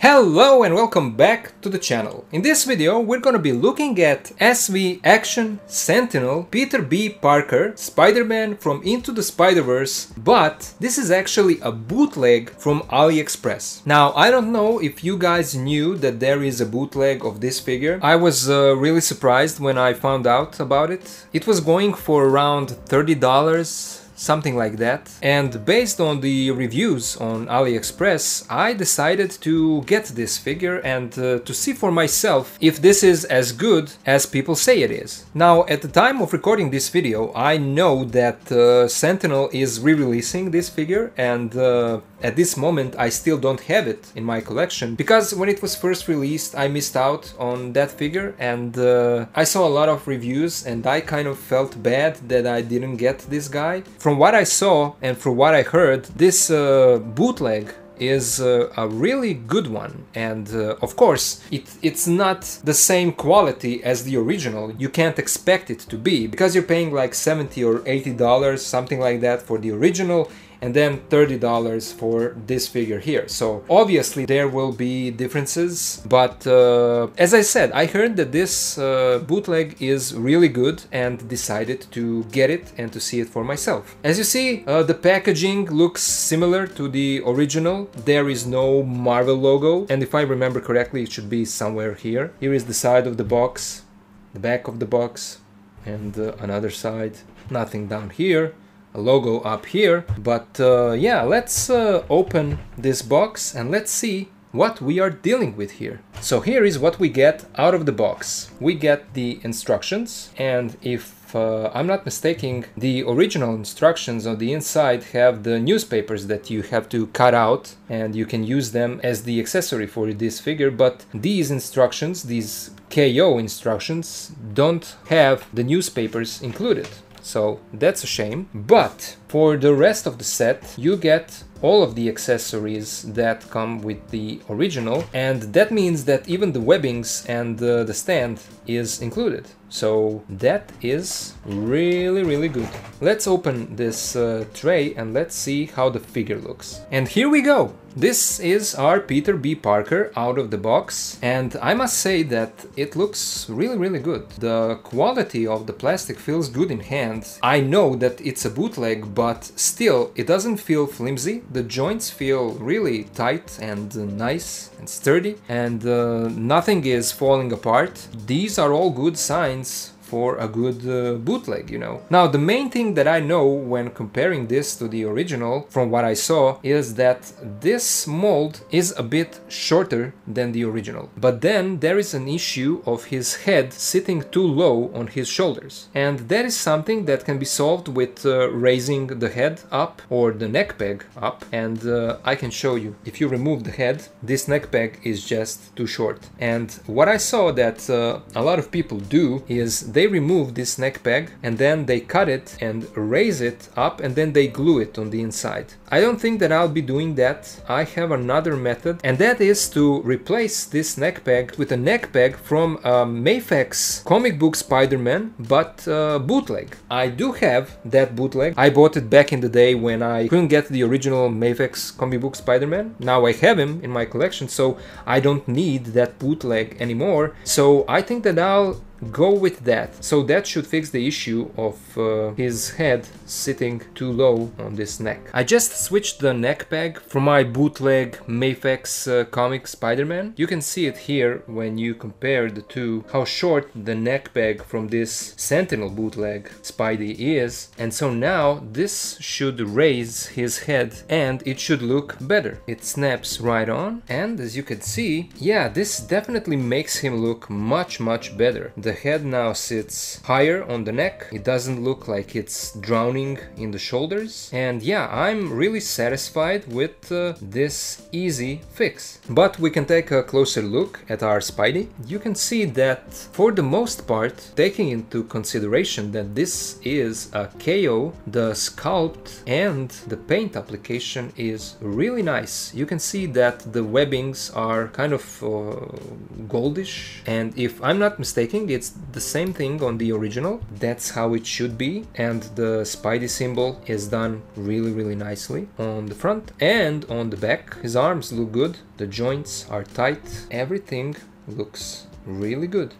Hello and welcome back to the channel. In this video we're gonna be looking at SV Action Sentinel Peter B. Parker Spider-Man from Into the Spider-Verse, but this is actually a bootleg from AliExpress. Now I don't know if you guys knew that there is a bootleg of this figure. I was really surprised when I found out about it. It was going for around $30. Something like that, and based on the reviews on AliExpress I decided to get this figure and to see for myself if this is as good as people say it is. Now at the time of recording this video I know that Sentinel is re-releasing this figure, and at this moment I still don't have it in my collection because when it was first released I missed out on that figure, and I saw a lot of reviews and I kind of felt bad that I didn't get this guy. From what I saw and from what I heard, this bootleg is a really good one, and of course it's not the same quality as the original. You can't expect it to be because you're paying like $70 or $80, something like that, for the original, and then $30 for this figure here. So obviously there will be differences, but as I said, I heard that this bootleg is really good and decided to get it and to see it for myself. As you see, the packaging looks similar to the original. There is no Marvel logo, and if I remember correctly it should be somewhere here. Here is the side of the box, the back of the box, and another side. Nothing down here. A logo up here, but yeah, let's open this box and let's see what we are dealing with here. So here is what we get out of the box. We get the instructions, and if I'm not mistaken, the original instructions on the inside have the newspapers that you have to cut out and you can use them as the accessory for this figure, but these instructions, these KO instructions, don't have the newspapers included. So that's a shame, but for the rest of the set you get all of the accessories that come with the original, and that means that even the webbings and the stand is included. So that is really good. Let's open this tray and let's see how the figure looks. And here we go. This is our Peter B. Parker out of the box, and I must say that it looks really good. The quality of the plastic feels good in hand. I know that it's a bootleg, but still it doesn't feel flimsy. The joints feel really tight and nice and sturdy, and nothing is falling apart. These are all good signs for a good bootleg, you know. Now the main thing that I know when comparing this to the original, from what I saw, is that this mold is a bit shorter than the original. But then there is an issue of his head sitting too low on his shoulders, and that is something that can be solved with raising the head up or the neck peg up, and I can show you. If you remove the head, this neck peg is just too short, and what I saw that a lot of people do is they remove this neck peg and then they cut it and raise it up and then they glue it on the inside. I don't think that I'll be doing that. I have another method, and that is to replace this neck peg with a neck peg from Mafex comic book Spider-Man, but bootleg. I do have that bootleg. I bought it back in the day when I couldn't get the original Mafex comic book Spider-Man. Now I have him in my collection, so I don't need that bootleg anymore. So I think that I'll go with that. So that should fix the issue of his head sitting too low on this neck. I just switched the neck peg from my bootleg Mafex comic Spider-Man. You can see it here when you compare the two, how short the neck peg from this Sentinel bootleg Spidey is, and so now this should raise his head and it should look better. It snaps right on, and as you can see, yeah, this definitely makes him look much better. The head now sits higher on the neck. It doesn't look like it's drowning in the shoulders, and yeah, I'm really satisfied with this easy fix. But we can take a closer look at our Spidey. You can see that for the most part, taking into consideration that this is a KO, the sculpt and the paint application is really nice. You can see that the webbings are kind of goldish, and if I'm not mistaken, it's the same thing on the original. That's how it should be, and the Spidey symbol is done really nicely on the front and on the back. His arms look good, the joints are tight, everything looks really good.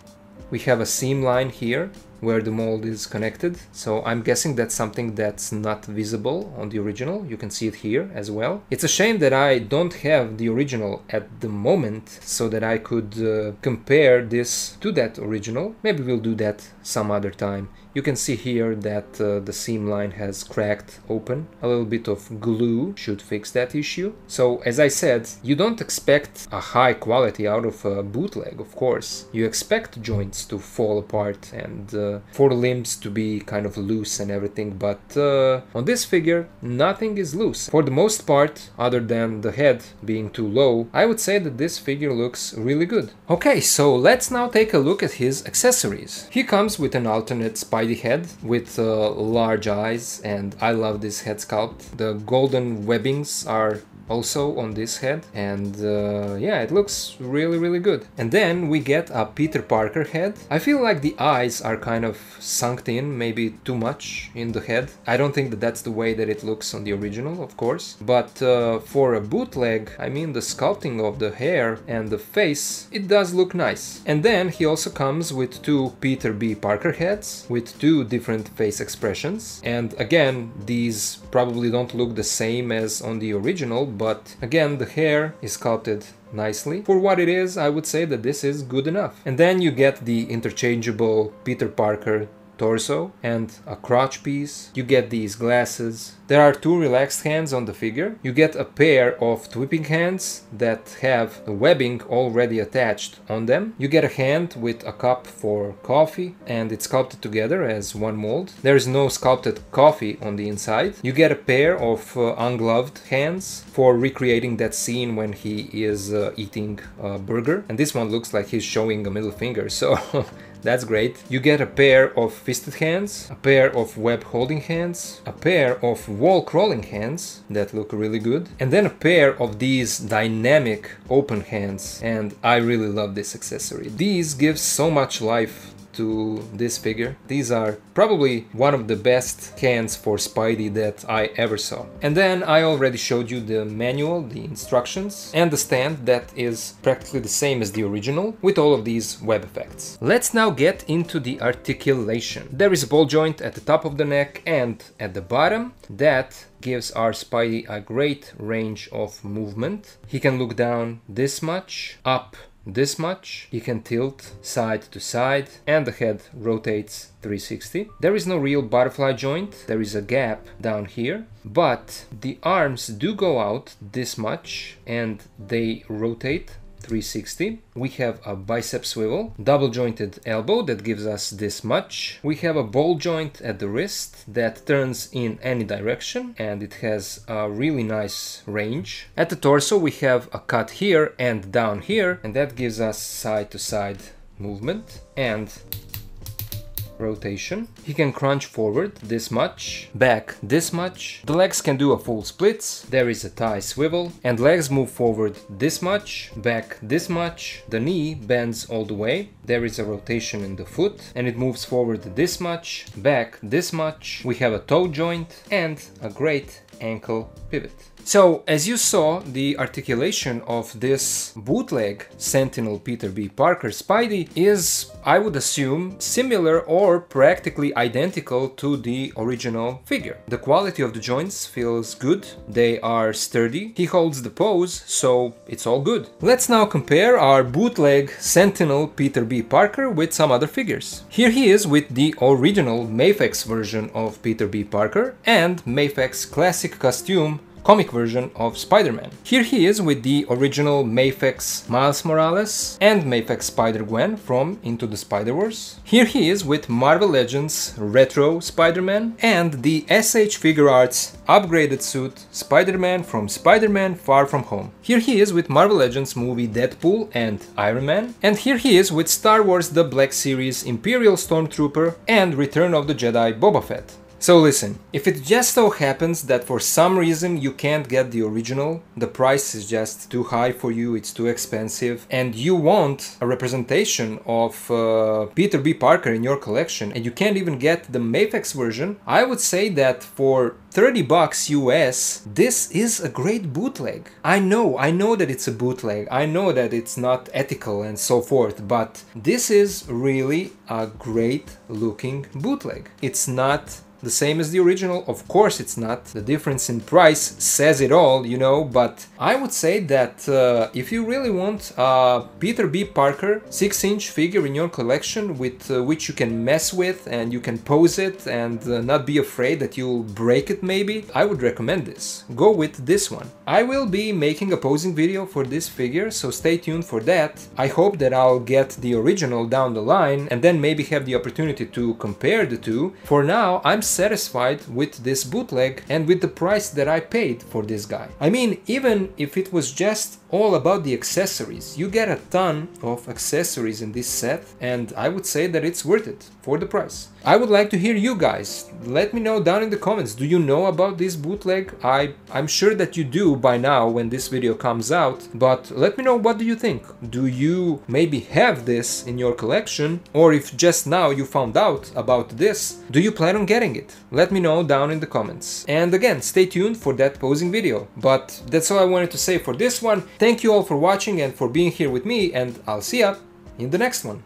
We have a seam line here where the mold is connected, so I'm guessing that's something that's not visible on the original. You can see it here as well. It's a shame that I don't have the original at the moment so that I could compare this to that original. Maybe we'll do that some other time. You can see here that the seam line has cracked open. A little bit of glue should fix that issue. So as I said, you don't expect a high quality out of a bootleg, of course. You expect joints to fall apart and for the limbs to be kind of loose and everything, but on this figure nothing is loose. For the most part, other than the head being too low, I would say that this figure looks really good. Okay, so let's now take a look at his accessories. He comes with an alternate Spidey head with large eyes, and I love this head sculpt. The golden webbings are also on this head, and yeah, it looks really good. And then we get a Peter Parker head. I feel like the eyes are kind of sunk in, maybe too much in the head. I don't think that that's the way that it looks on the original, of course, but for a bootleg, I mean, the sculpting of the hair and the face, it does look nice. And then he also comes with two Peter B. Parker heads with two different face expressions, and again, these probably don't look the same as on the original, but again, the hair is sculpted nicely. For what it is, I would say that this is good enough. And then you get the interchangeable Peter Parker torso and a crotch piece. You get these glasses. There are two relaxed hands on the figure. You get a pair of whipping hands that have the webbing already attached on them. You get a hand with a cup for coffee, and it's sculpted together as one mold. There is no sculpted coffee on the inside. You get a pair of ungloved hands for recreating that scene when he is eating a burger, and this one looks like he's showing a middle finger, so that's great. You get a pair of fisted hands, a pair of web holding hands, a pair of wall crawling hands that look really good, and then a pair of these dynamic open hands, and I really love this accessory. These give so much life to this figure. These are probably one of the best hands for Spidey that I ever saw. And then I already showed you the manual, the instructions, and the stand that is practically the same as the original with all of these web effects. Let's now get into the articulation. There is a ball joint at the top of the neck and at the bottom that gives our Spidey a great range of movement. He can look down this much, up this much, he can tilt side to side, and the head rotates 360. There is no real butterfly joint, there is a gap down here, but the arms do go out this much and they rotate 360. We have a bicep swivel, double jointed elbow that gives us this much. We have a ball joint at the wrist that turns in any direction and it has a really nice range. At the torso we have a cut here and down here, and that gives us side to side movement and rotation. He can crunch forward this much, back this much. The legs can do a full splits. There is a thigh swivel, and legs move forward this much, back this much. The knee bends all the way. There is a rotation in the foot, and it moves forward this much, back this much. We have a toe joint and a great ankle pivot. So, as you saw, the articulation of this bootleg Sentinel Peter B. Parker Spidey is, I would assume, similar or practically identical to the original figure. The quality of the joints feels good, they are sturdy, he holds the pose, so it's all good. Let's now compare our bootleg Sentinel Peter B. Parker with some other figures. Here he is with the original Mafex version of Peter B. Parker and Mafex classic costume comic version of Spider-Man. Here he is with the original Mafex Miles Morales and Mafex Spider-Gwen from Into the Spider-Verse. Here he is with Marvel Legends Retro Spider-Man and the SH Figure Arts upgraded suit Spider-Man from Spider-Man Far From Home. Here he is with Marvel Legends movie Deadpool and Iron Man. And here he is with Star Wars The Black Series Imperial Stormtrooper and Return of the Jedi Boba Fett. So listen, if it just so happens that for some reason you can't get the original, the price is just too high for you, it's too expensive, and you want a representation of Peter B. Parker in your collection and you can't even get the Mafex version, I would say that for 30 bucks US, this is a great bootleg. I know that it's a bootleg, I know that it's not ethical and so forth, but this is really a great looking bootleg. It's not the same as the original, of course it's not. The difference in price says it all, you know, but I would say that if you really want a Peter B. Parker 6-inch figure in your collection with which you can mess with and you can pose it and not be afraid that you'll break it maybe, I would recommend this. Go with this one. I will be making a posing video for this figure, so stay tuned for that. I hope that I'll get the original down the line and then maybe have the opportunity to compare the two. For now, I'm satisfied with this bootleg and with the price that I paid for this guy. I mean, even if it was just all about the accessories, you get a ton of accessories in this set and I would say that it's worth it for the price. I would like to hear you guys. Let me know down in the comments. Do you know about this bootleg? I'm sure that you do by now when this video comes out, but let me know, what do you think? Do you maybe have this in your collection? Or if just now you found out about this, do you plan on getting it? Let me know down in the comments. And again, stay tuned for that posing video. But that's all I wanted to say for this one. Thank you all for watching and for being here with me, and I'll see ya in the next one.